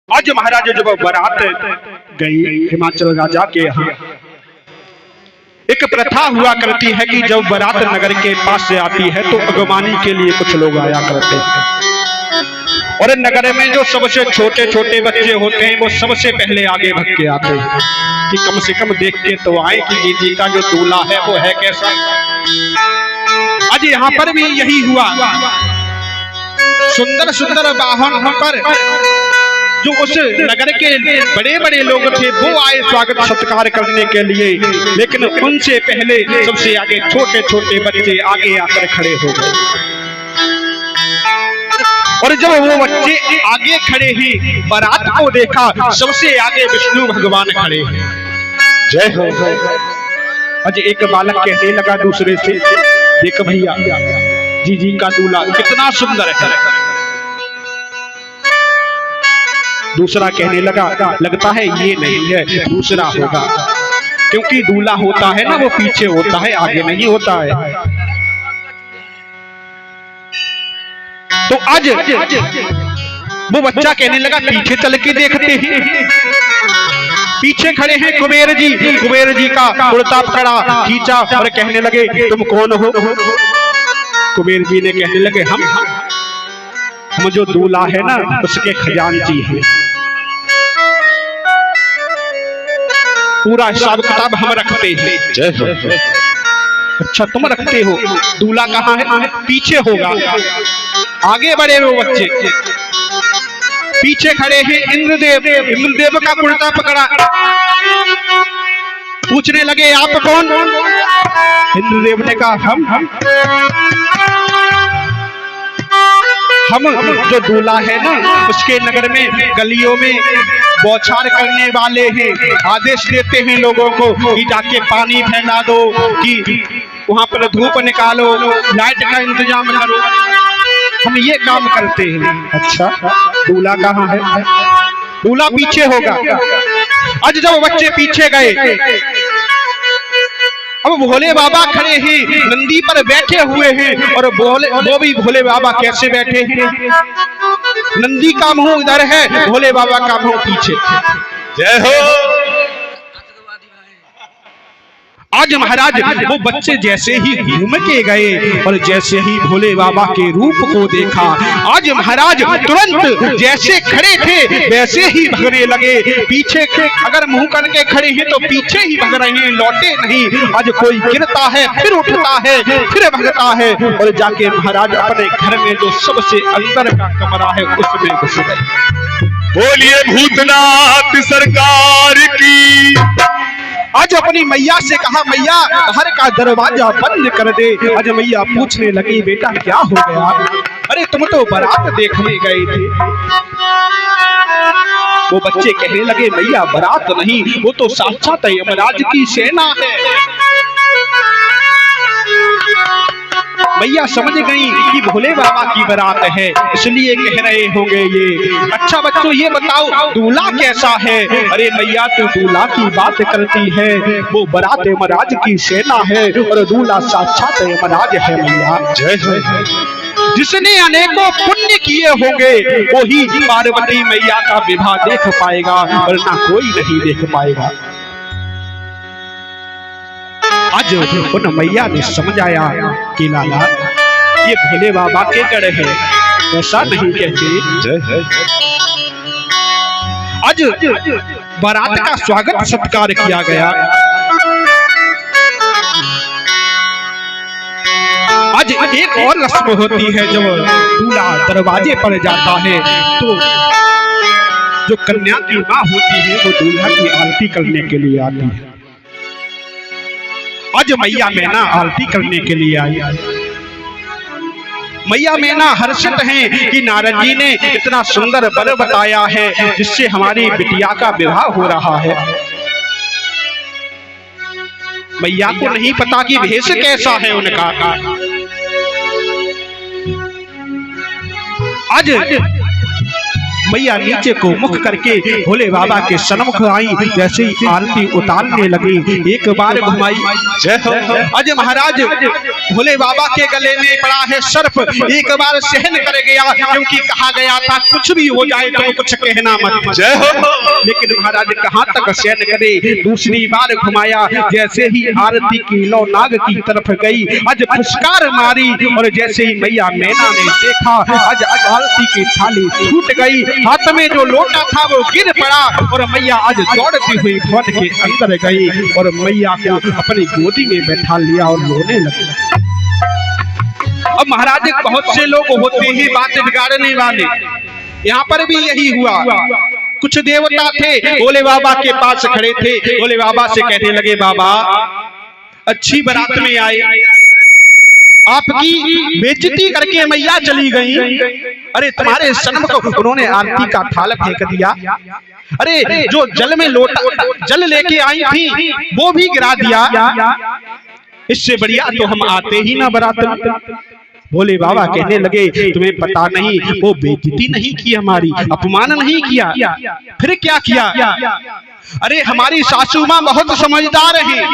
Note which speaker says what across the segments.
Speaker 1: आज महाराज जब बारात गई हिमाचल राजा के यहाँ, एक प्रथा हुआ करती है कि जब बारात नगर के पास से आती है तो अगवानी के लिए कुछ लोग आया करते हैं और नगर में जो सबसे छोटे छोटे बच्चे होते हैं वो सबसे पहले आगे भग के आते हैं कि कम से कम देख के तो आए कि जी का जो दूल्हा है वो है कैसा। आज यहाँ पर भी यही हुआ, सुंदर सुंदर वाहन पर जो उस नगर के बड़े बड़े लोग थे वो आए स्वागत सत्कार करने के लिए, लेकिन उनसे पहले सबसे आगे छोटे छोटे बच्चे आगे आकर खड़े हो गए। और जब वो बच्चे आगे खड़े ही बारात को देखा, सबसे आगे विष्णु भगवान खड़े हैं। जय हो। आज एक बालक कहने लगा दूसरे से, देख भैया जी का दूल्हा कितना सुंदर है। दूसरा कहने लगा, लगता है ये नहीं है, दूसरा होगा, क्योंकि दूल्हा होता है ना वो पीछे होता है, आगे नहीं होता है। तो आज वो बच्चा कहने लगा, पीछे चल के देखते हैं। पीछे खड़े हैं कुबेर जी का कुर्ता पकड़ा खींचा और कहने लगे, तुम कौन हो? कुबेर जी ने कहने लगे, हम जो दूल्हा है ना उसके खजांची हैं, पूरा हिसाब किताब हम रखते हैं। अच्छा तुम रखते हो, दूल्हा कहाँ है? पीछे होगा। आगे बढ़े वो बच्चे, पीछे खड़े हैं इंद्रदेव का कुर्ता पकड़ा, पूछने लगे आप कौन? इंद्रदेव ने कहा हम जो दूल्हा है ना उसके नगर में गलियों में बौछार करने वाले हैं, आदेश देते हैं लोगों को कि जाके पानी फैला दो, कि वहां पर धूप निकालो, लाइट का इंतजाम करो, हम ये काम करते हैं। अच्छा दूल्हा कहाँ है? दूल्हा पीछे होगा। आज जब बच्चे पीछे गए, अब भोले बाबा खड़े हैं, नंदी पर बैठे हुए हैं, और वो भी भोले बाबा कैसे बैठे हैं? नंदी का मुंह इधर है, भोले बाबा का मुंह पीछे। जय हो। आज महाराज वो बच्चे जैसे ही घूम के गए और जैसे ही भोले बाबा के रूप को देखा, आज महाराज तुरंत जैसे खड़े थे वैसे ही भगने लगे। पीछे अगर मुंह करके खड़े हैं तो पीछे ही भग रहे हैं, लौटे नहीं। आज कोई गिरता है फिर उठता है फिर भगता है, और जाके महाराज अपने घर में जो सबसे अंदर का कमरा है उसमें घुस गए।
Speaker 2: बोलिए भूतनाथ सरकार की।
Speaker 1: आज अपनी मैया से कहा, मैया घर का दरवाजा बंद कर दे। आज मैया पूछने लगी, बेटा क्या हो गया? अरे तुम तो बारात देखने गए थे। वो बच्चे कहने लगे, मैया बारात नहीं, वो तो साक्षात यमराज की सेना है। मैया समझ गई कि भोले बाबा की बारात है, इसलिए कह रहे होंगे ये। अच्छा बच्चों ये बताओ दूल्हा कैसा है? अरे मैया तू दूल्हा की बात करती है, वो बारात यमराज की सेना है और दूल्हा साक्षात यमराज है मैया। जय जय। जिसने अनेकों पुण्य किए होंगे वही पार्वती मैया का विवाह देख पाएगा, वरना कोई नहीं देख पाएगा। आज उन मैया ने समझाया कि लाला ये भोले बाबा के गढ़ है, ऐसा नहीं कहते। आज बारात का स्वागत सत्कार किया गया। आज एक और रस्म होती है, जब दूल्हा दरवाजे पर जाता है तो जो कन्या की माँ होती है वो दूल्हा की आरती करने के लिए आती है। आज मैया मैना आरती करने के लिए आई। मैया मैना हर्षित हैं कि नारद जी ने इतना सुंदर वर बताया है जिससे हमारी बिटिया का विवाह हो रहा है। मैया को नहीं पता कि भेष कैसा है उनका। आज मैया नीचे को मुख करके भोले बाबा के सन्मुख आई, जैसे ही आरती उतारने लगी, एक बार घुमाई।
Speaker 2: जय हो।
Speaker 1: अज महाराज भोले बाबा के गले में पड़ा है सर्प, एक बार सहन कर गया, क्योंकि कहा गया था कुछ भी हो जाए तो कुछ कहना मत।
Speaker 2: जय हो।
Speaker 1: लेकिन महाराज कहाँ तक सहन करे, दूसरी बार घुमाया, जैसे ही आरती की लौ नाग की तरफ गई, अज फुसकार मारी, और जैसे ही मैया मैना ने देखा, अज आरती की थाली छूट गई, हाथ में जो लोटा था वो गिर पड़ा, और मैया आज दौड़ती हुई भवन के अंदर गई और मैया को अपनी गोदी में बैठा लिया और रोने लगी। अब महाराज बहुत से लोग होते हैं बात बिगाड़ने वाले, यहाँ पर भी यही हुआ। कुछ देवता थे, भोले बाबा के पास खड़े थे, भोले बाबा से कहने लगे, बाबा अच्छी बारात में आए, आपकी बेइज्जती करके मैया चली गई। अरे तुम्हारे सन्मुख उन्होंने आरती का थाल फेंक दिया, अरे जो जल में लोटा जल लेके आई थी वो भी गिरा दिया, इससे बढ़िया तो हम आते ही ना बारात में। भोले बाबा कहने लगे, तुम्हें पता नहीं, वो बेइज्जती नहीं की हमारी, अपमान नहीं किया, फिर क्या किया? अरे हमारी सासू माँ बहुत समझदार हैं,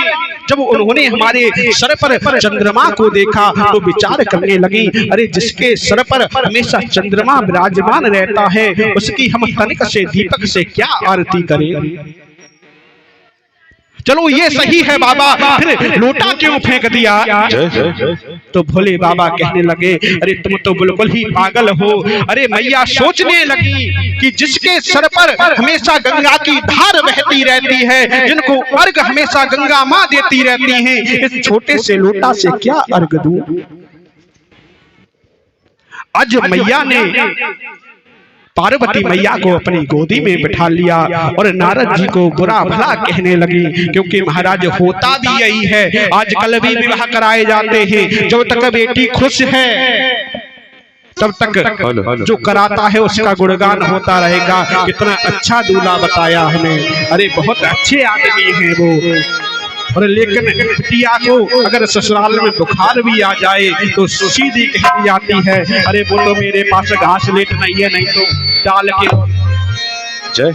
Speaker 1: जब उन्होंने हमारे सर पर चंद्रमा को देखा तो विचार करने लगी, अरे जिसके सर पर हमेशा चंद्रमा विराजमान रहता है, उसकी हम तनिक से दीपक से क्या आरती करें? चलो ये सही है बाबा, फिर लोटा क्यों फेंक दिया? तो भोले बाबा कहने लगे, अरे तुम तो बिल्कुल ही पागल हो। अरे मैया सोचने लगी कि जिसके सर पर हमेशा गंगा की धार बहती रहती है, जिनको अर्घ हमेशा गंगा माँ देती रहती हैं, इस छोटे से लोटा से क्या अर्घ दूं? आज मैया ने पार्वती मैया को अपनी गोदी में बिठा लिया और नारद जी को बुरा भला कहने लगी, क्योंकि महाराज होता भी यही है। आजकल भी विवाह कराए जाते हैं, जब तक बेटी खुश है तब तक जो कराता है उसका गुणगान होता रहेगा, कितना अच्छा दूल्हा बताया हमें, अरे बहुत अच्छे आदमी हैं वो। और लेकिन बिटिया को अगर ससुराल में बुखार भी आ जाए तो सीधी कह दी जाती है, अरे वो तो मेरे पास घास लेट नहीं है, नहीं तो डाल के।
Speaker 2: जय